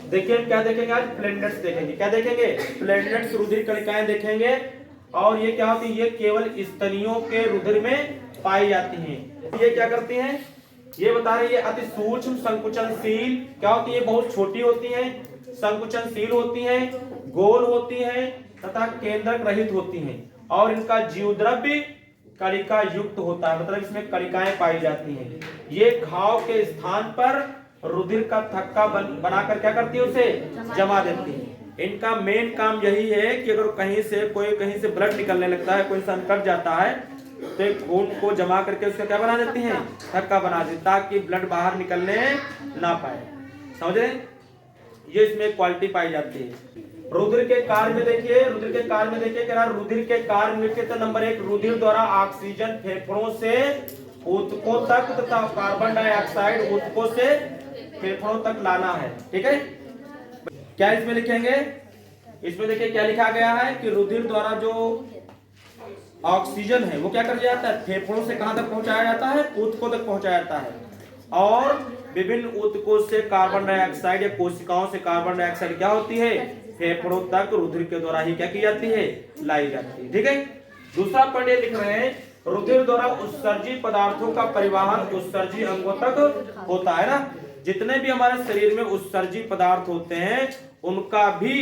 देखिए क्या देखेंगे आज, प्लेटलेट्स देखेंगे। क्या देखेंगे? प्लेटलेट्स, रुधिर कणिकाएं देखेंगे। और ये क्या होती है? ये केवल स्तनियों के रुधिर में पाई जाती हैं। ये क्या करती हैं? ये बता रहे हैं ये अति सूक्ष्म संकुचनशील क्या होती है? बहुत छोटी होती हैं, संकुचनशील होती हैं, गोल होती हैं तथा केंद्रक रहित होती हैं। और इनका जीवद्रव्य कणिका युक्त होता है, मतलब इसमें कणिकाएं पाई जाती हैं। ये घाव के स्थान पर रुधिर का थक्का बनाकर क्या करती है? उसे जमा देती है। इनका मेन काम यही है कि अगर कहीं से ब्लड निकलने लगता है, कोई इंसान कट जाता है, तो एक खून को जमा करके उसका क्या बना देती हैं? थक्का बना देती, ताकि ब्लड बाहर निकलने ना पाए। समझ रहे? ये इसमें क्वालिटी पाई जाती है। रुधिर के कार्य में देखिए, रुधिर के कार्य में देखिए क्या? रुधिर के कार्य में लिखिए तो नंबर 1, रुधिर द्वारा ऑक्सीजन फेफड़ों से ऊतकों तक तथा कार्बन डाइऑक्साइड ऊतकों से फेफड़ों तक लाना है। ठीक है, क्या इसमें लिखेंगे? इसमें देखिए क्या लिखा गया है कि रुधिर द्वारा जो ऑक्सीजन है वो क्या कर जाता है? फेफड़ों से कहां तक पहुंचाया जाता है? ऊतकों तक पहुंचाया जाता है। और विभिन्न ऊतकों से कार्बन डाइऑक्साइड या कोशिकाओं से कार्बन डाइऑक्साइड क्या होती है? फेफड़ों तक रुधिर के द्वारा ही क्या की जाती है? लाई जाती है। ठीक है, दूसरा पॉइंट ये लिख रहे हैं, रुधिर द्वारा उत्सर्जी पदार्थों का परिवहन उत्सर्जी अंगों तक होता है ना। जितने भी हमारे शरीर में उत्सर्जी पदार्थ होते हैं उनका भी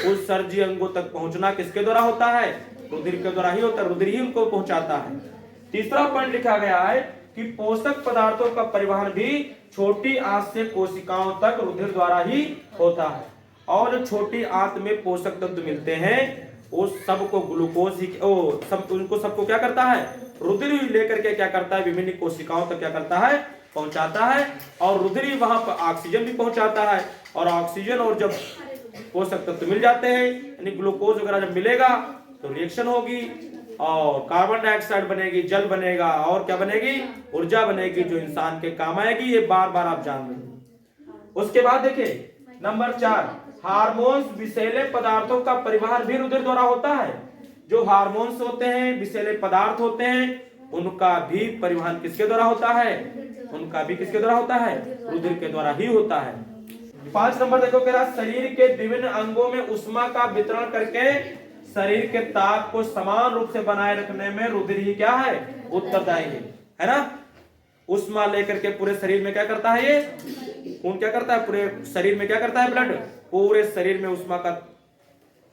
उत्सर्जी अंगों तक पहुंचना किसके द्वारा होता है? रुधिर के द्वारा ही होता है, रुधिर ही उनको पहुंचाता है। तीसरा पॉइंट लिखा गया है कि पोषक पदार्थों का परिवहन भी छोटी आंत से कोशिकाओं तक रुधिर द्वारा ही होता है। और जो छोटी आंत में पोषक तत्व मिलते हैं वो सबको ग्लूकोज ही सबको क्या करता है? रुधिर ही लेकर के क्या करता है? विभिन्न कोशिकाओं तक क्या करता है? पहुंचाता है। और रुधिर ही वहां पर ऑक्सीजन भी पहुंचाता है। और ऑक्सीजन और जब पोषक तत्व मिल जाते हैं, यानी ग्लूकोज वगैरह जब मिलेगा तो रिएक्शन होगी और कार्बन डाइऑक्साइड बनेगी, जल बनेगा और क्या बनेगी? ऊर्जा बनेगी, जो इंसान के काम आएगी। ये बार बार आप जान रहे हैं। उसके बाद देखिए नंबर 4, हार्मोन्स विषैले पदार्थों का परिवहन भी रुधिर द्वारा होता है। जो हार्मोन्स होते हैं, विषैले पदार्थ होते हैं, उनका भी परिवहन किसके द्वारा होता है? उनका भी किसके द्वारा होता है? रुधिर के द्वारा ही होता है। 5 नंबर देखो कह रहा, शरीर के विभिन्न अंगों में उष्मा का वितरण करके शरीर के ताप को समान रूप से बनाए रखने में रुधिर ही क्या है? उत्तरदायी है ना। उष्मा लेकर के पूरे शरीर में क्या करता है? ये खून क्या करता है? पूरे शरीर में क्या करता है? ब्लड पूरे शरीर में उष्मा का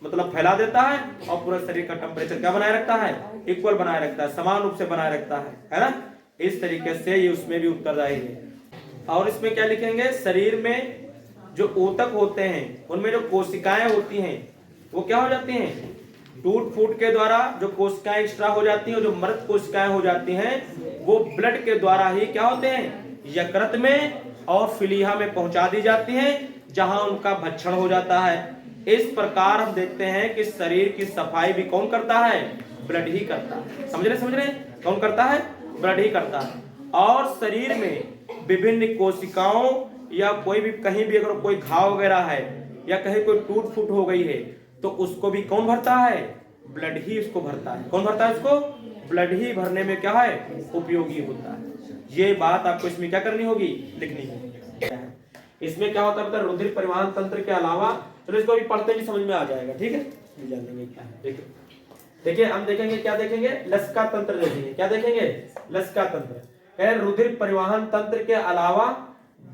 मतलब फैला देता है और पूरे शरीर का टेम्परेचर क्या बनाए रखता है? इक्वल बनाए रखता है, समान रूप से बनाए रखता है ना। इस तरीके से ये उसमें भी उत्तरदायी है। और इसमें क्या लिखेंगे? शरीर में जो ऊतक होते हैं उनमें जो कोशिकाएं होती हैं वो क्या हो जाती हैं? टूट फूट के द्वारा जो कोशिकाएं एक्स्ट्रा हो जाती हैं, जो मृत कोशिकाएं हो जाती हैं, वो ब्लड के द्वारा ही क्या होते हैं? यकृत में और फिलीहा में पहुंचा दी जाती हैं, जहां उनका भक्षण हो जाता है। इस प्रकार हम देखते हैं कि शरीर की सफाई भी कौन करता है? ब्लड ही करता है। समझ रहे? कौन करता है? ब्लड ही करता है। और शरीर में विभिन्न कोशिकाओं या कोई भी कहीं भी अगर कोई घाव वगैरह है या कहीं कोई टूट फूट हो गई है तो उसको भी कौन भरता है? ब्लड ही उसको भरता है। कौन भरता है इसको? ब्लड ही भरने में क्या है? उपयोगी होता है। ये बात आपको इसमें क्या करनी होगी? लिखनी होगी। इसमें क्या होता है? रुधिर परिवहन तंत्र के अलावा, चलो इसको भी पढ़ते भी समझ में आ जाएगा। ठीक है, जान लेंगे क्या है। देखिए हम देखेंगे, क्या देखेंगे? लसिका तंत्र देखेंगे। क्या देखेंगे? लसिका तंत्र। रुधिर परिवहन तंत्र के अलावा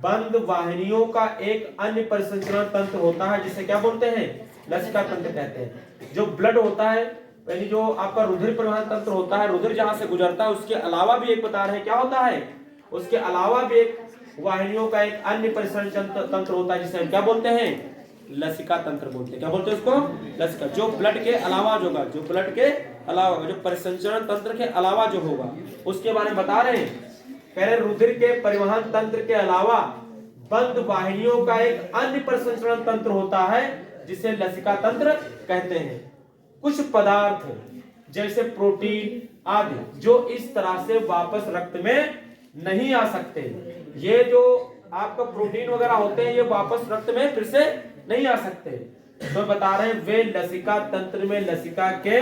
बंद वाहिनियों का एक अन्य परिसंचरण तंत्र होता है जिसे क्या बोलते हैं? लसिका तंत्र कहते हैं। जो ब्लड होता है, यानी जो आपका रुधिर परिवहन तंत्र होता है, रुधिर जहां से गुजरता है उसके अलावा भी एक बता रहे हैं क्या होता है? उसके अलावा भी एक वाहिनियों का एक अन्य परिसंचरण तंत्र होता है जिसे हम क्या बोलते हैं? लसिका तंत्र बोलते हैं। क्या बोलते हैं उसको? लसिका। जो ब्लड के अलावा जो होगा, जो ब्लड के अलावा, जो परिसंचरण तंत्र के अलावा जो होगा उसके बारे में बता रहे हैं। कह रहे रुधिर के परिवहन तंत्र के अलावा बंद वाहिनियों का एक अन्य परिसंचरण तंत्र होता है जिसे लसिका तंत्र कहते हैं। कुछ पदार्थ जैसे प्रोटीन आदि जो इस तरह से वापस रक्त में नहीं आ सकते, ये जो आपका प्रोटीन वगैरह होते हैं ये वापस रक्त में फिर से नहीं आ सकते, तो बता रहे हैं वे लसिका तंत्र में लसिका के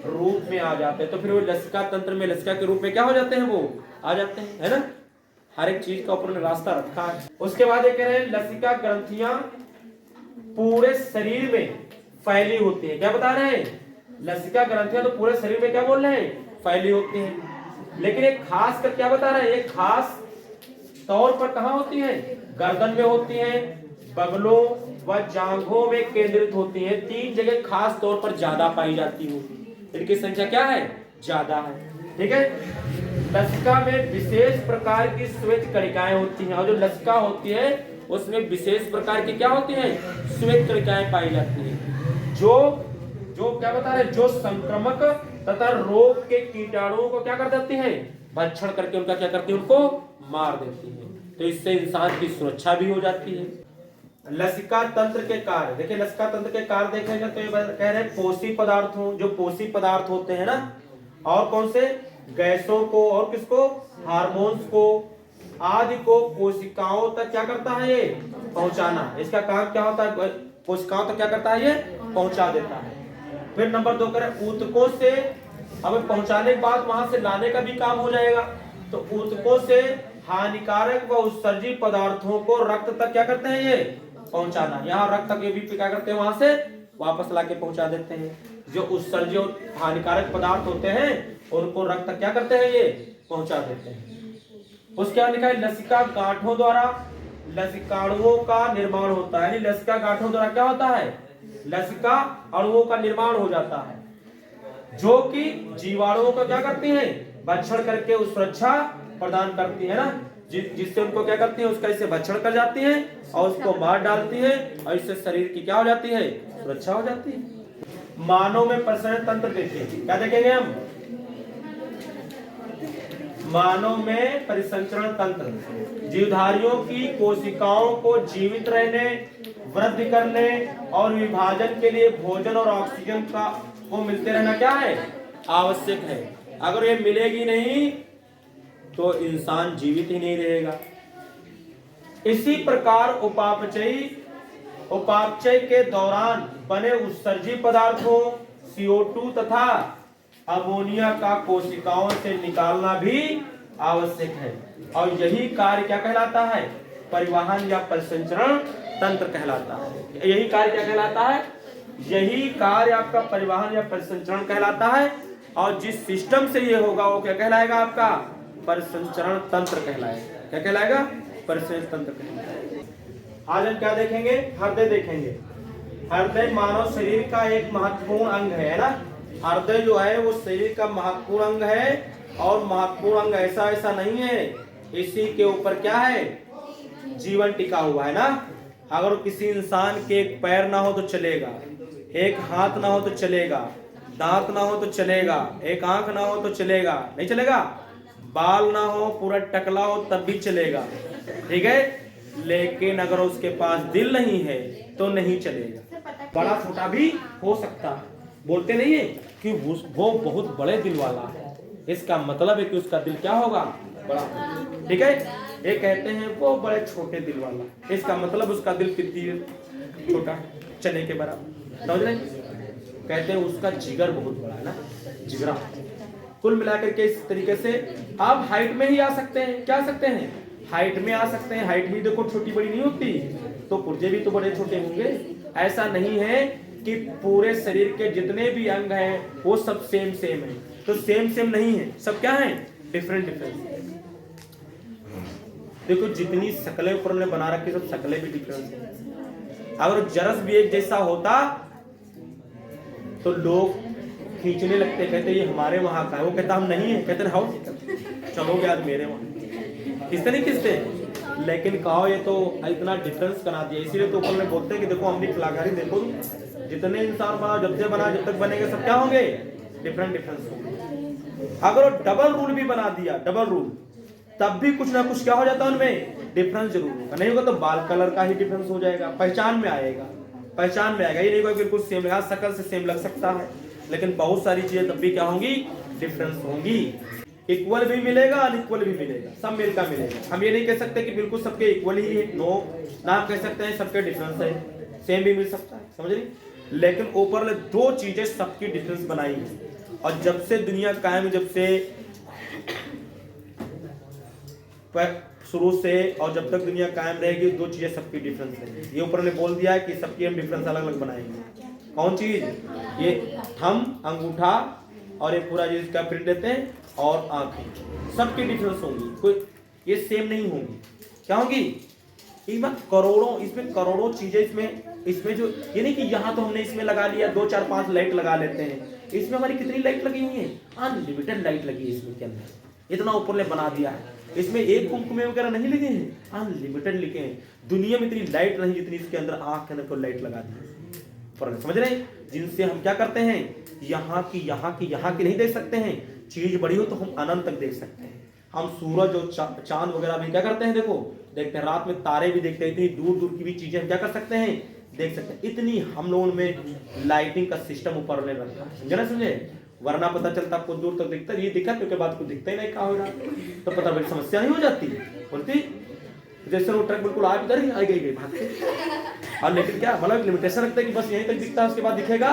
रूप में आ जाते हैं। तो फिर वो लसिका तंत्र में लसिका के रूप में क्या हो जाते हैं? वो आ जाते हैं, है ना। हर एक चीज का ऊपर रास्ता रखा है। उसके बाद ये कह रहे हैं लसिका ग्रंथियां पूरे शरीर में फैली होती है। क्या बता रहे हैं? लसिका ग्रंथियां तो पूरे शरीर में क्या बोल रहे हैं? फैली होती हैं। लेकिन एक खास कर क्या बता रहे हैं? एक खास तौर पर कहां होती है? गर्दन में होती है, बगलों व जांघों में केंद्रित होती है। 3 जगह खास तौर पर ज्यादा पाई जाती होगी। इनकी संख्या क्या है? ज्यादा है। ठीक है। लसिका में विशेष प्रकार की श्वेत कणिकाएं होती हैं, और जो लसिका होती है उसमें विशेष प्रकार की क्या होती है? श्वेत कणिकाएं पाई जाती हैं, जो क्या बता रहे? जो संक्रमक तथा रोग के कीटाणुओं को क्या कर देती है? भक्षण करके उनका क्या करती है? उनको मार देती है। तो इससे इंसान की सुरक्षा भी हो जाती है। लसिका तंत्र के कार्य देखिए, लसिका तंत्र के कार्य देखेंगे तो ये कह रहे हैं पोषी पदार्थों, जो पोषी पदार्थ होते हैं ना, और कौन से? गैसों को, और किसको? हार्मोन्स को आदि को कोशिकाओं तक क्या करता है? ये पहुंचाना। इसका काम क्या होता है? कोशिकाओं तक क्या करता है? ये पहुंचा देता है। फिर नंबर 2 करें ऊतकों से, अब पहुंचाने के बाद वहां से लाने का भी काम हो जाएगा। तो ऊतकों से हानिकारक व उत्सर्जी पदार्थों को रक्त तक क्या करते हैं? ये पहुंचाना। यहाँ रक्त तक ये भी क्या करते हैं? वहां से वापस लाके पहुंचा देते हैं। जो उत्सर्जी और हानिकारक पदार्थ होते हैं उनको रक्त तक क्या करते हैं? ये पहुंचा देते हैं। उसके बाद लिखा है लसिका गांठों द्वारा लसिकाणुओं का निर्माण होता है। लसिका गांठों द्वारा क्या होता है? लसिका अणुओं का निर्माण हो जाता है, जो कि जीवाणुओं को क्या करती हैं? भक्षण करके उस सुरक्षा प्रदान करती है ना, जिससे उनको क्या करती है? उसका इससे भक्षण कर जाती है और उसको मार डालती है, और इससे शरीर की क्या हो जाती है? सुरक्षा हो जाती है। मानव में प्रसरण तंत्र देखिए, क्या देखेंगे हम? मानव में परिसंचरण तंत्र जीवधारियों की कोशिकाओं को जीवित रहने, वृद्धि करने और विभाजन के लिए भोजन और ऑक्सीजन को मिलते रहना क्या है? आवश्यक है। अगर ये मिलेगी नहीं तो इंसान जीवित ही नहीं रहेगा। इसी प्रकार उपापचय के दौरान बने उत्सर्जी पदार्थों CO2 तथा अमोनिया का कोशिकाओं से निकालना भी आवश्यक है, और यही कार्य क्या कहलाता है? परिवहन या परिसंचरण तंत्र कहलाता है। यही कार्य क्या कहलाता है? यही कार्य आपका परिवहन या परिसंचरण कहलाता है, और जिस सिस्टम से ये होगा वो क्या कहलाएगा? आपका परिसंचरण तंत्र कहलाएगा। क्या कहलाएगा? परिसंचरण तंत्र कहलाएगा। आज हम क्या देखेंगे? हृदय देखेंगे। हृदय मानव शरीर का एक महत्वपूर्ण अंग है ना। हृदय जो है वो शरीर का महत्वपूर्ण अंग है, और महत्वपूर्ण अंग ऐसा नहीं है, इसी के ऊपर क्या है? जीवन टिका हुआ है ना। अगर किसी इंसान के एक पैर ना हो तो चलेगा, एक हाथ ना हो तो चलेगा, दांत ना हो तो चलेगा, एक आंख ना हो तो चलेगा, नहीं चलेगा। बाल ना हो, पूरा टकला हो तब भी चलेगा, ठीक है। लेकिन अगर उसके पास दिल नहीं है तो नहीं चलेगा। बड़ा छोटा भी हो सकता है, बोलते नहीं है कि वो बहुत बड़े दिल वाला है, इसका मतलब है कि उसका दिल क्या होगा? बड़ा, ठीक है। ये कहते हैं वो बड़े छोटे दिल वाला, इसका मतलब उसका दिल कितनी छोटा, चने के बराबर, समझ रहे? कहते हैं उसका जिगर बहुत बड़ा है ना, जिगरा। कुल मिलाकर के इस तरीके से आप हाइट में ही आ सकते हैं। क्या आ सकते हैं? हाइट में आ सकते हैं। हाइट भी देखो छोटी बड़ी नहीं होती, तो पुर्जे भी तो बड़े छोटे होंगे। ऐसा नहीं है कि पूरे शरीर के जितने भी अंग हैं वो सब सेम है, तो सेम नहीं है, सब क्या है? डिफरेंट। देखो जितनी शक्लें ऊपर ने बना रखी सब शक्लें भी डिफरेंट है। अगर जरस भी एक जैसा होता तो लोग खींचने लगते, कहते ये हमारे वहां का है, वो कहता हम नहीं है, कहते हाउ चलोगे आज मेरे वहां, किससे नहीं खींचते। लेकिन कहो ये तो इतना डिफरेंस बना दिया, इसीलिए तो ऊपर में बोलते हैं कि देखो हमने कलाकारी, देखो जितने इंसान बना, जब से बना जब तक बनेंगे सब क्या होंगे? डिफरेंस होंगे। अगर डबल रूल भी बना दिया, डबल रूल, तब भी कुछ ना कुछ क्या हो जाता है उनमें? डिफरेंस जरूर होगा। नहीं होगा तो बाल कलर का ही डिफरेंस हो जाएगा, पहचान में आएगा। ये नहीं होगा बिल्कुल सेम लगा, शकल से सेम लग सकता है, लेकिन बहुत सारी चीजें तब भी क्या होंगी? डिफरेंस होंगी। इक्वल भी मिलेगा, अनइक्वल भी मिलेगा, सब मिलकर मिलेगा। हम ये नहीं कह सकते कि बिल्कुल सबके इक्वल ही है, नो ना, हम कह सकते हैं सबके डिफरेंस है, सेम भी मिल सकता है, समझ रही। लेकिन ऊपर ने दो चीजें सबकी डिफरेंस बनाई है, और जब से दुनिया कायम, जब से शुरू से और जब तक दुनिया कायम रहेगी दो चीजें सबकी डिफरेंस है। ये ऊपर ने बोल दिया है कि सबकी हम डिफरेंस अलग अलग बनाएंगे। कौन चीज? ये थंब अंगूठा और ये पूरा जिसका प्रिंट देते हैं और आंखें, सबकी डिफरेंस होंगी, कोई ये सेम नहीं होंगी। क्या होंगी? इसमें करोड़ों चीजें इसमें जो ये नहीं कि यहाँ तो हमने इसमें लगा लिया 2 4 5 लाइट लगा लेते हैं। इसमें हमारी कितनी लाइट लगी हुई है? अनलिमिटेड लाइट लगी है इसमें के अंदर, इतना ऊपर ने बना दिया है। इसमें एक कुमकुमे वगैरह नहीं लगे हैं, अनलिमिटेड लिखे हैं। दुनिया में इतनी लाइट नहीं जितनी इसके अंदर आंख के अंदर को लाइट लगा दी। समझ रहे हैं? जिनसे हम क्या करते हैं, यहाँ की नहीं देख सकते हैं। चीज बड़ी हो तो हम अनंत तक देख सकते हैं। हम सूरज और चांद वगैरह भी क्या करते हैं, देखो देखते हैं, रात में तारे भी देखते हैं। इतनी दूर दूर की भी चीजें हम क्या कर सकते हैं, देख सकते हैं। इतनी हम लोगों में लाइटिंग का सिस्टम ऊपर ने रखा है, समझे ना? समझे? वरना पता चलता आपको दूर तक दिखता, ये दिखा तो के बाद कुछ दिखता ही नहीं, कहा होगा तो पता बड़ी समस्या नहीं हो जाती बोलती। जैसे वो ट्रक बिल्कुल आ इधर ही आ गई भागते। और लेकिन क्या मतलब लिमिटेशन रखते हैं कि बस यहीं तक दिखता है, उसके बाद दिखेगा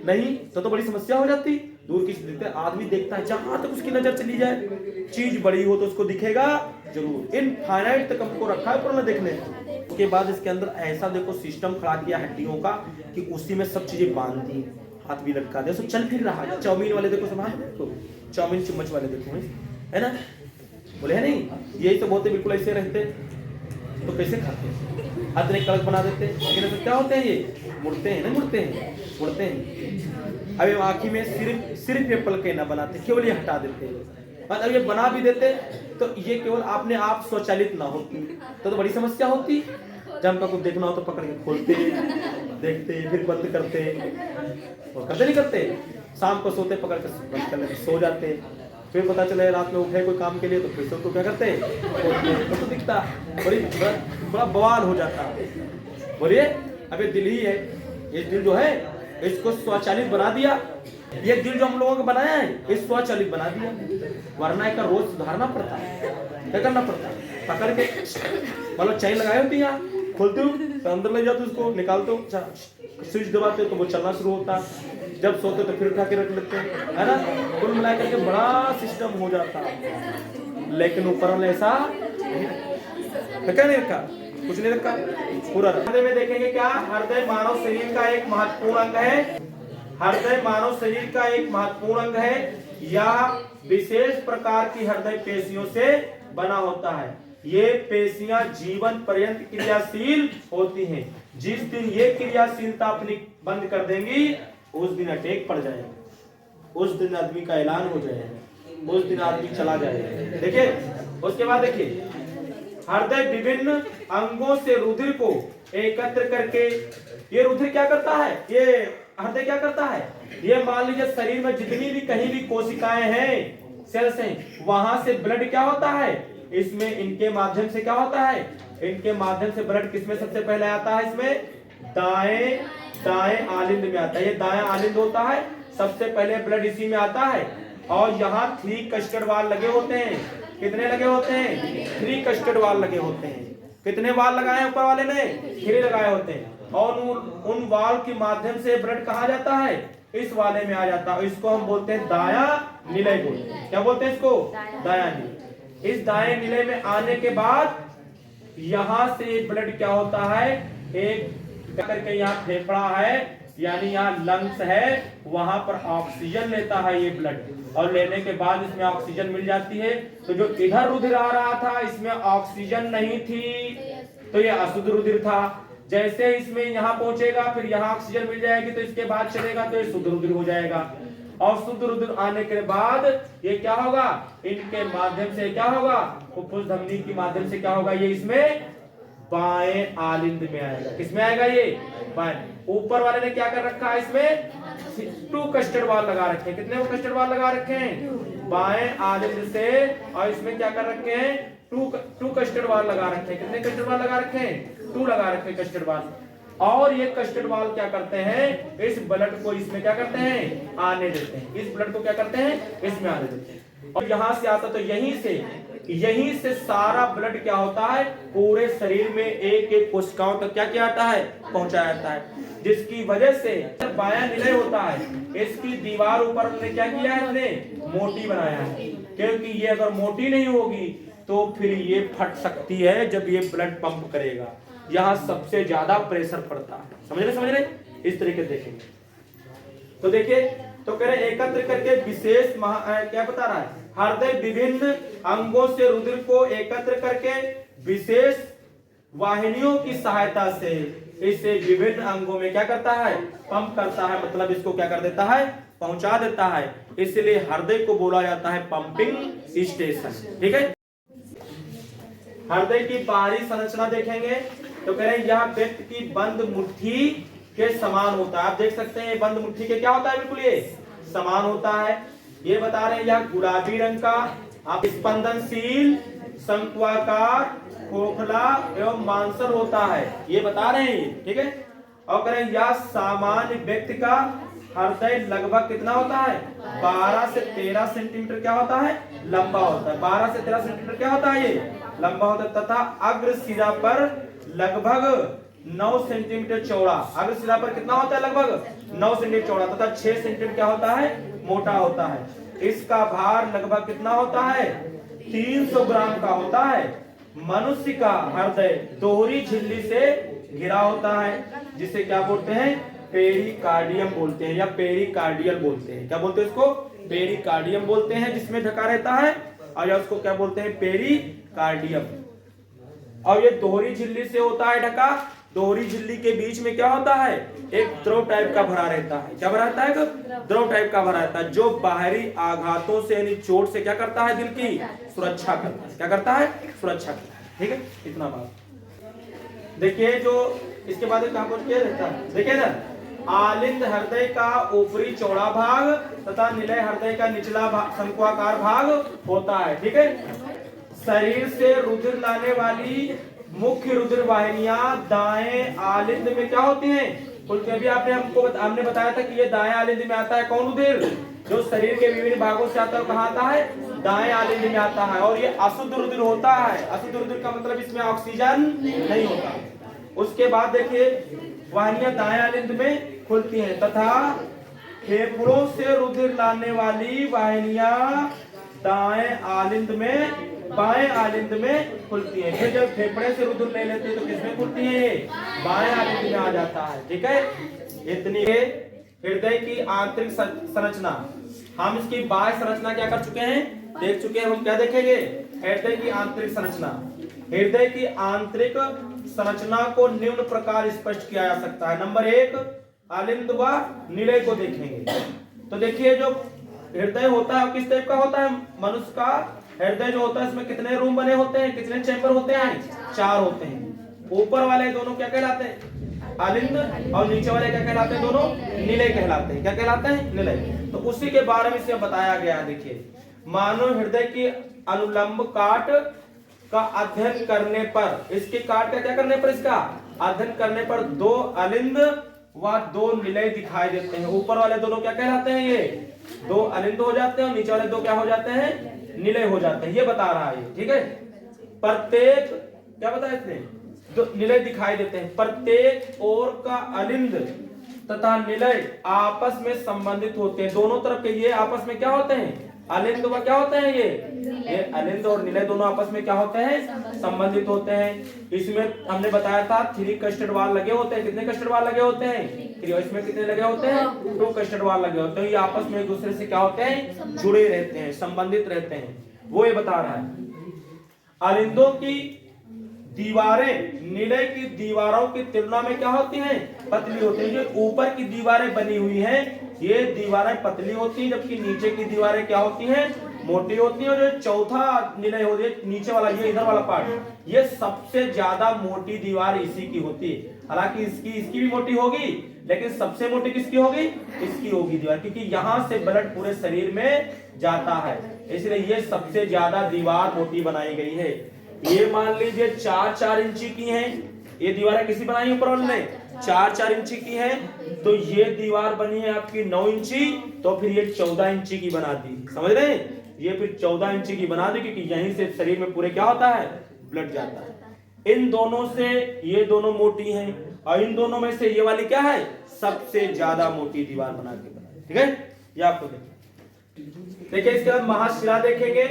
नहीं, तो बड़ी समस्या हो जाती। दूर की दिखते आदमी देखता है जहां तक उसकी नजर चली जाए, चीज बड़ी हो तो उसको दिखेगा जरूर। इनफाइनाइट तक हमको रखा है पर देखने के बाद इसके अंदर ऐसा देखो सिस्टम खड़ा किया हड्डियों का कि उसी में सब चीजें बांध दी, हाथ भी लटका दे, सब चल फिर रहा है। चाउमीन वाले देखो सामान, तो चाउमीन चम्मच वाले देखो, है ना? बोले है नहीं, यही तो बोलते बिल्कुल ऐसे रहते तो कैसे खाते? अदने कड़क बना देते, लेकिन तो क्या होते हैं ये मुड़ते हैं ना, मुड़ते हैं। अब आँखी में सिर्फ ये पलके ना बनाते, केवल ये हटा देते हैं। और अब ये बना भी देते तो ये केवल अपने आप स्वचालित ना होती तो बड़ी समस्या होती। जब हमको कुछ देखना हो तो पकड़ के खोलते, देखते, फिर बंद करते, और करते नहीं करते। शाम को सोते पकड़ कर बंद कर लेते, सो जाते। फिर पता चले रात में उठे कोई काम के लिए तो फिर से तो क्या करते, तो दिखता बड़ा बवाल हो जाता। बोलिए अब ये दिल ही है, ये दिल जो है इसको स्वचालित बना दिया। ये दिल जो हम लोगों को बनाया है ये स्वचालित बना दिया, वरना इसका रोज सुधारना पड़ता है। क्या करना पड़ता है? पकड़ के मतलब चैन लगाई होती है, खोलते हो तो अंदर ले जाते, उसको निकालते हो, स्विच दबाते तो वो चलना शुरू होता। जब सोते तो फिर उठा के रख लेते हैं, है ना? कुल मिला करके बड़ा सिस्टम हो जाता है। लेकिन ऊपर वाले ऐसा क्या नहीं रखा, कुछ नहीं रखा पूरा। हृदय में देखेंगे क्या, हृदय मानव शरीर का एक महत्वपूर्ण अंग है। हृदय मानव शरीर का एक महत्वपूर्ण अंग है। यह विशेष प्रकार की हृदय पेशियों से बना होता है। ये पेशियां जीवन पर्यंत क्रियाशील होती हैं। जिस दिन ये क्रियाशीलता अपनी बंद कर देंगी उस दिन अटैक पड़ जाएगा, उस दिन आदमी का ऐलान हो जाएगा, उस दिन आदमी चला जाएगा। देखिए उसके बाद देखिए, हृदय विभिन्न अंगों से रुधिर को एकत्र करके, ये रुधिर क्या करता है, ये हृदय क्या करता है, ये मान लीजिए शरीर में जितनी भी कहीं भी कोशिकाएं हैं, सेल्स हैं, वहां से ब्लड क्या होता है, इसमें इनके माध्यम से क्या होता है, इनके माध्यम से ब्लड किसमें सबसे पहले आता है, इसमें दाएं आलिंद में आता है। ये दायां आलिंद होता है, सबसे पहले ब्लड इसी में आता है। और यहाँ 3 कस्टर्ड वाल लगे होते हैं। कितने लगे होते हैं? 3 कस्टर्ड वाल लगे होते हैं। कितने वाल लगाए हैं ऊपर वाले ने? 3 लगाए होते हैं। और उन वाल के माध्यम से ब्लड कहा जाता है, इस वाले में आ जाता है। इसको हम बोलते हैं दायां निलय बोलते हैं। क्या बोलते हैं इसको? दायां निलय। इस दाएं निलय में आने के बाद यहां से ब्लड क्या होता है, एक करके यहाँ फेफड़ा है, यानी यहाँ लंग्स है, वहां पर ऑक्सीजन लेता है ये ब्लड, और लेने के बाद इसमें ऑक्सीजन मिल जाती है। तो जो इधर रुधिर आ रहा था इसमें ऑक्सीजन नहीं थी, तो ये अशुद्ध रुधिर था। जैसे इसमें यहाँ पहुंचेगा फिर यहाँ ऑक्सीजन मिल जाएगी, तो इसके बाद चलेगा तो ये शुद्ध रुधिर हो जाएगा। और शुद्ध रुधिर आने के बाद ये क्या होगा, इनके माध्यम से क्या होगा, फुफ्फुस धमनी के माध्यम से क्या होगा, ये इसमें बाएं आलिंद में आएगा। किसमें आएगा ये? बाएं। ऊपर वाले ने क्या कर रखा है, इसमें 2 कस्टर्ड वाल लगा रखे हैं। कितने कस्टर्ड वाल लगा रखे हैं? बाएं आलिंद से। और इसमें क्या कर रखे हैं, 2 कस्टर्ड वाल लगा रखे हैं। कितने कस्टर्ड वाल लगा रखे हैं? 2 लगा रखे हैं कस्टर्ड वाल। और ये कस्टर्ड वाल क्या करते हैं, इस ब्लड को इसमें क्या करते हैं, आने देते हैं। इस ब्लड को क्या करते हैं, इसमें आने देते हैं। और यहां से आता तो यहीं से सारा ब्लड क्या होता है, पूरे शरीर में एक एक कोशिकाओं तक क्या किया जाता है, पहुंचाया जाता है। जिसकी वजह से बायां निलय होता है, इसकी दीवार ऊपर ने क्या किया है, इसने मोटी बनाया है। क्योंकि ये अगर मोटी नहीं होगी तो फिर ये फट सकती है जब ये ब्लड पंप करेगा, यहाँ सबसे ज्यादा प्रेशर पड़ता है। समझ रहे इस तरीके देखेंगे तो देखिए, तो कह रहे एकत्र करके विशेष क्या बता रहा है, हृदय विभिन्न अंगों से रुधिर को एकत्र करके विशेष वाहिनियों की सहायता से इसे विभिन्न अंगों में क्या करता है, पंप करता है, मतलब इसको क्या कर देता है, पहुंचा देता है। इसलिए हृदय को बोला जाता है पंपिंग स्टेशन। ठीक है, हृदय की बाहरी संरचना देखेंगे तो कह रहे हैं यह व्यक्ति की बंद मुट्ठी के समान होता है। आप देख सकते हैं बंद मुट्ठी के क्या होता है, बिल्कुल ये समान होता है। ये बता रहे हैं यह गुलाबी रंग का, आप स्पंदनशील, शंक्वाकार, खोखला एवं मांसल होता है, ये बता रहे हैं। ठीक है, और कह रहे हैं यह सामान्य व्यक्ति का हृदय लगभग कितना होता है, 12 से 13 सेंटीमीटर क्या होता है, लंबा होता है। 12 से 13 सेंटीमीटर क्या होता है, ये लंबा होता है, तथा अग्र सिरा पर लगभग 9 सेंटीमीटर चौड़ा। अग्र सिरा पर कितना होता है, लगभग 9 सेंटीमीटर चौड़ा, तथा 6 सेंटीमीटर क्या होता है, मोटा होता है। इसका भार लगभग कितना होता है, 300 ग्राम का होता है। मनुष्य का हृदय दोहरी झिल्ली से घिरा होता है, जिसे क्या बोलते हैं, पेरिकार्डियम बोलते हैं या पेरिकार्डियल बोलते हैं। क्या बोलते हैं इसको, पेरिकार्डियम बोलते हैं, जिसमें ढका रहता है, और या उसको क्या बोलते हैं, पेरिकार्डियम। और ये दोहरी झिल्ली से होता है ढका। दोहरी झिल्ली के बीच में क्या होता है, एक द्रव टाइप का भरा रहता है। क्या भरा रहता है, द्रव टाइप का भरा रहता है, जो बाहरी आघातों से यानी चोट से क्या करता है, दिल की सुरक्षा करता है। क्या करता है, सुरक्षा करता है। ठीक है, इतना बात देखिए। जो इसके बाद कहां पहुंच के रहता है, देखिए ना, आलिंद हृदय का ऊपरी चौड़ा भाग तथा निलय हृदय का निचला शंक्वाकार भाग होता है। ठीक है, शरीर से रुधिर लाने वाली मुख्य रुधिर वाहिनियां दाएं आलिंद में क्या होती हैं, खुलती भी। हमने बताया था कि ये दाएं आलिंद में आता है। कौन रुधिर, जो शरीर के विभिन्न भागों से आता है, कहां आता है, दाएं आलिंद में आता है। और ये अशुद्ध रुधिर होता है। अशुद्ध रुधिर का मतलब इसमें ऑक्सीजन नहीं होता। उसके बाद देखिए वाहिनियां दाएं आलिंद में खुलती हैं, तथा फेफड़ों से रुधिर लाने वाली वाहिनियां दाएं आलिंद में बाएं आलिंद में खुलती है। फिर जब फेफड़े से रुधिर ले लेते हैं तो किसमें खुलती है, बाएं आलिंद में आ जाता है। ठीक है, इतनी हृदय की आंतरिक संरचना। हम इसकी बाह्य संरचना क्या कर चुके हैं, देख चुके हैं। हम क्या देखेंगे, हृदय की आंतरिक संरचना। हृदय की आंतरिक संरचना को निम्न प्रकार स्पष्ट किया जा सकता है। नंबर 1, आलिंद व निलय को देखेंगे। तो देखिए जो हृदय होता है किस टाइप का होता है, मनुष्य का हृदय जो होता है इसमें कितने रूम बने होते हैं, कितने चैम्बर होते हैं, 4 होते हैं। ऊपर वाले दोनों क्या कहलाते हैं, आलिंद, और नीचे वाले क्या कहलाते हैं, दोनों निलय कहलाते हैं। क्या कहलाते हैं, निलय। तो उसी के बारे में इसमें बताया गया है। देखिए, मानव हृदय की अनुलंब काट का अध्ययन करने पर, इसके काट का क्या करने पर, इसका अध्ययन करने पर 2 आलिंद व 2 निलय दिखाई देते हैं। ऊपर वाले दोनों क्या कहलाते हैं, ये 2 आलिंद हो जाते हैं, और नीचे वाले 2 क्या हो जाते हैं, निलय हो जाते हैं। ये बता रहा है। ठीक है, प्रत्येक क्या बताया इसने, 2 निलय दिखाई देते हैं। प्रत्येक ओर का आलिंद तथा निलय आपस में संबंधित होते हैं। दोनों तरफ के ये आपस में क्या होते हैं, आलिंद व क्या होते हैं, ये आलिंद और निलय दोनों आपस में क्या होते हैं, संबंधित होते हैं। इसमें हमने बताया था 3 कस्टर्ड वाल लगे होते हैं। कितने कस्टर्ड वाल लगे होते हैं, इसमें कितने लगे होते हैं, 2 कस्टर्ड वाल लगे होते हैं। ये आपस में एक दूसरे से क्या होते हैं, जुड़े रहते हैं, संबंधित रहते हैं। वो ये बता रहा है। आलिंदों की दीवारें निलय की दीवारों की तुलना में क्या होती हैं, पतली होती हैं। जो ऊपर की दीवारें बनी हुई हैं ये दीवारें पतली होती हैं, जबकि नीचे की दीवारें क्या होती हैं, मोटी होती है। और जो चौथा निलय होती है, नीचे वाला, ये इधर वाला पार्ट, ये सबसे ज्यादा मोटी दीवार इसी की होती है। हालांकि इसकी भी मोटी होगी, लेकिन सबसे मोटी किसकी होगी, इसकी होगी दीवार, क्योंकि यहां से ब्लड पूरे शरीर में जाता है, इसलिए ये सबसे ज्यादा दीवार मोटी बनाई गई है। ये मान लीजिए 4-4 इंची की हैं, ये दीवारें किसी बनाई ऊपर वाले ने 4-4 इंची की है, तो ये दीवार बनी है आपकी 9 इंची, तो फिर ये 14 इंची की बना दी। समझ रहे हैं, ये फिर 14 इंची की बना दी, क्योंकि यहीं से शरीर में पूरे क्या होता है, ब्लड जाता है। इन दोनों से ये दोनों मोटी हैं, और इन दोनों में से ये वाली क्या है, सबसे ज्यादा मोटी दीवार बना के बना। ठीक है, ये आपको देखिए। इसके बाद महाशिरा देखेंगे।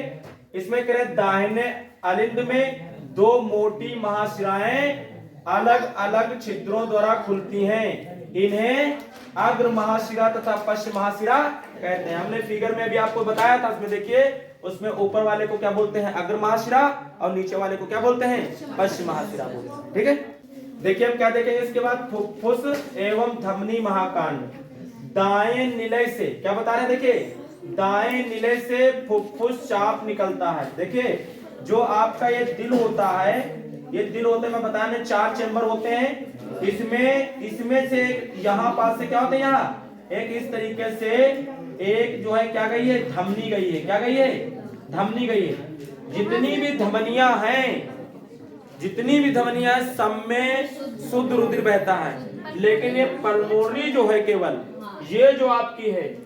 इसमें कह रहे दाहिने अलिंद में दो मोटी महाशिराएं अलग अलग छिद्रों द्वारा खुलती हैं। इन्हें अग्र महाशिरा तथा पश्च महाशिरा कहते हैं। हमने फिगर में भी आपको बताया था, उसमें देखिए, उसमें ऊपर वाले को क्या बोलते हैं? अग्र महाशिरा, और नीचे वाले को क्या बोलते हैं? पश्च महाशिरा बोलते हैं। ठीक है, देखिए हम क्या देखेंगे इसके बाद, फुफ्फुस एवं धमनी महाकांड। दाएं निलय से क्या बता रहे हैं? देखिए, दाएं निलय से फुफ्फुस चाप निकलता है। देखिए, जो आपका ये दिल होता है, ये दिल होते हैं, मैं बताया 4 चेंबर होते हैं। इसमें से यहाँ पास से क्या होते हैं? यहाँ एक इस तरीके से एक जो है क्या गई है? धमनी गई है। क्या गई है? धमनी गई है। जितनी भी धमनियां हैं सब में शुद्ध रुधिर बहता है, लेकिन ये पल्मोनरी जो है, केवल ये जो आपकी है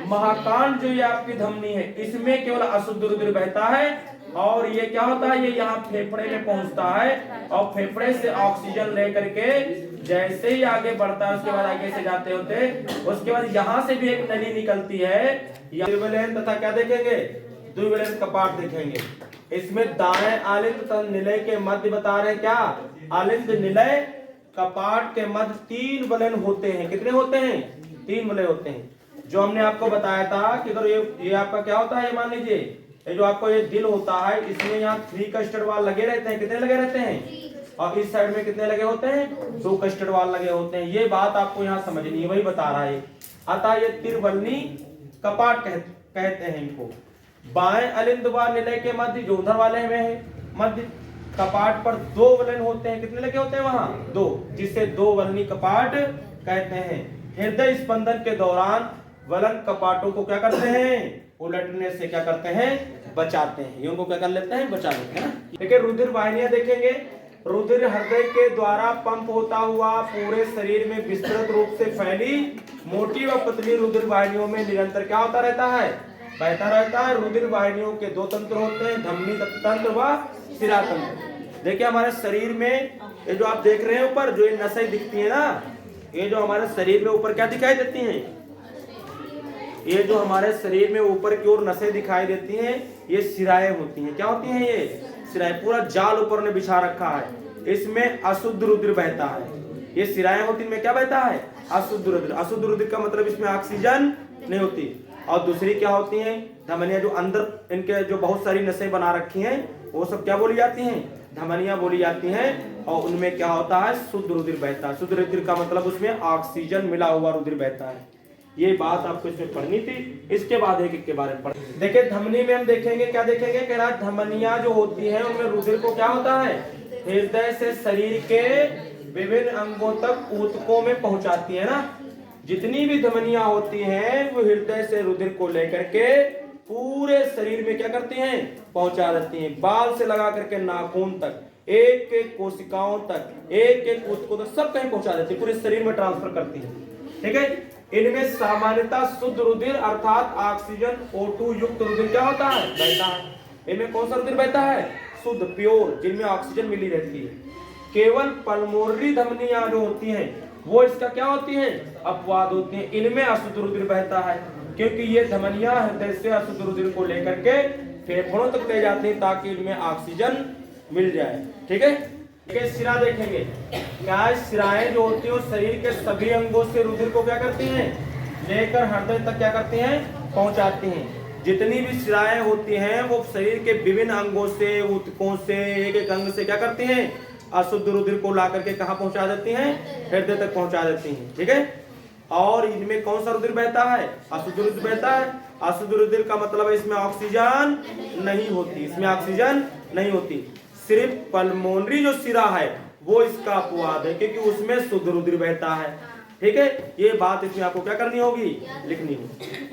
महाकांड, जो ये आपकी धमनी है, इसमें केवल अशुद्ध रुधिर बहता है। और ये क्या होता है? ये यहाँ फेफड़े में पहुंचता है, और फेफड़े से ऑक्सीजन लेकर के जैसे ही आगे बढ़ता है, उसके बाद आगे से जाते होते, उसके बाद यहाँ से भी एक नली निकलती है। द्विबलन तथा क्या देखेंगे? द्विबलन कपाट देखेंगे। इसमें दाएं आलिंद तथा निलय के मध्य बता रहे क्या? आलिंद निलय कपाट के मध्य 3 वलन होते हैं। कितने होते हैं? 3 वलय होते हैं। जो हमने आपको बताया था कि अगर ये आपका क्या होता है, मान लीजिए ये जो आपको ये दिल होता है, इसमें यहाँ 3 कस्टर्ड वाल लगे रहते हैं। कितने लगे रहते हैं? और इस साइड में कितने लगे होते हैं? 2 कस्टर्ड वाल लगे होते हैं। ये बात आपको यहाँ समझनी है, वही बता रहा है। अतः ये त्रिवलनी कपाट कहते हैं इनको। बाएं अलिंद व निलय के मध्य, जो उधर वाले में है मध्य कपाट पर 2 वलन होते हैं। कितने लगे होते हैं वहां? 2, जिससे 2 वलनी कपाट कहते हैं। हृदय स्पंदन के दौरान वलन कपाटों को क्या करते हैं? उलटने से क्या करते हैं? बचाते हैं। ये उनको क्या कर लेते हैं? बचा लेते हैं। देखिए, रुधिर वाहिनियां देखेंगे। रुधिर हृदय के द्वारा पंप होता हुआ पूरे शरीर में विस्तृत रूप से फैली मोटी व पतली रुधिर वाहिनियों में निरंतर क्या होता रहता है? बहता रहता है। रुधिर वाहिनियों के 2 तंत्र होते हैं, धमनी तंत्र व शिरा तंत्र। देखिए, हमारे शरीर में ये जो आप देख रहे हैं ऊपर, जो ये नसें दिखती है ना, ये जो हमारे शरीर में ऊपर क्या दिखाई देती हैं? ये जो हमारे शरीर में ऊपर की ओर नसें दिखाई देती हैं, ये शिराएं होती हैं। क्या होती हैं? ये शिराएं। पूरा जाल ऊपर ने बिछा रखा है, इसमें अशुद्ध रुधिर बहता है। ये शिराएं होती हैं, इनमें क्या बहता है? अशुद्ध रुधिर। अशुद्ध रुधिर का मतलब इसमें ऑक्सीजन नहीं होती। और दूसरी क्या होती हैं? धमनियां, जो अंदर इनके जो बहुत सारी नसें बना रखी हैं, वो सब क्या बोली जाती हैं? धमनियां बोली जाती हैं। और उनमें क्या होता है? शुद्ध रुधिर बहता है। शुद्ध रुधिर का मतलब उसमें ऑक्सीजन मिला हुआ रुधिर बहता है। ये बात आपको इसमें पढ़नी थी। इसके बाद एक के बारे में पढ़ देखिए, धमनी में हम देखेंगे, क्या देखेंगे? कह रहा धमनियां जो होती हैं, उनमें रुधिर को क्या होता है? हृदय से शरीर के विभिन्न अंगों तक ऊतकों में पहुंचाती है ना। जितनी भी धमनियां होती हैं, वो हृदय से रुधिर को लेकर के पूरे शरीर में क्या करती हैं? पहुंचा देती हैं। बाल से लगा करके नाखून तक, एक एक कोशिकाओं तक, एक एक ऊतकों तक, सब कहीं पहुंचा देती है, पूरे शरीर में ट्रांसफर करती है। ठीक है, इनमें सामान्यतः शुद्ध रुधिर अर्थात ऑक्सीजन O2 युक्त रुधिर क्या होता है? बहता है। इनमें कौन सा रुधिर बहता है? शुद्ध, प्योर, जिनमें ऑक्सीजन मिली रहती है। केवल पल्मोनरी धमनियां जो होती हैं, वो इसका क्या होती हैं? अपवाद होती हैं। इनमें अशुद्ध रुधिर बहता है, क्योंकि ये धमनियां हृदय से अशुद्ध रुधिर को लेकर के फेफड़ों तक ले जाती हैं, ताकि इनमें ऑक्सीजन मिल जाए। ठीक है, शिरा देखेंगे। क्या शिराएं जो होती है, शरीर के सभी अंगों से रुधिर को क्या करती हैं? लेकर हृदय तक क्या करती हैं? पहुंचाती हैं। जितनी भी शिराएं होती हैं, वो शरीर के विभिन्न अंगों से, ऊतकों से, एक एक अंग से क्या करती हैं? अशुद्ध रुधिर को ला करके कहाँ पहुंचा देती हैं? हृदय तक पहुंचा देती हैं। ठीक है, और इनमें कौन सा रुधिर बहता है? अशुद्ध रुधिर बहता है। अशुद्ध रुधिर का मतलब है इसमें ऑक्सीजन नहीं होती, इसमें ऑक्सीजन नहीं होती। सिर्फ पल्मोनरी जो शिरा है वो इसका अपवाद है, क्योंकि उसमें शुद्ध रुधिर बहता है। ठीक है, ये बात इसमें आपको क्या करनी होगी? लिखनी होगी।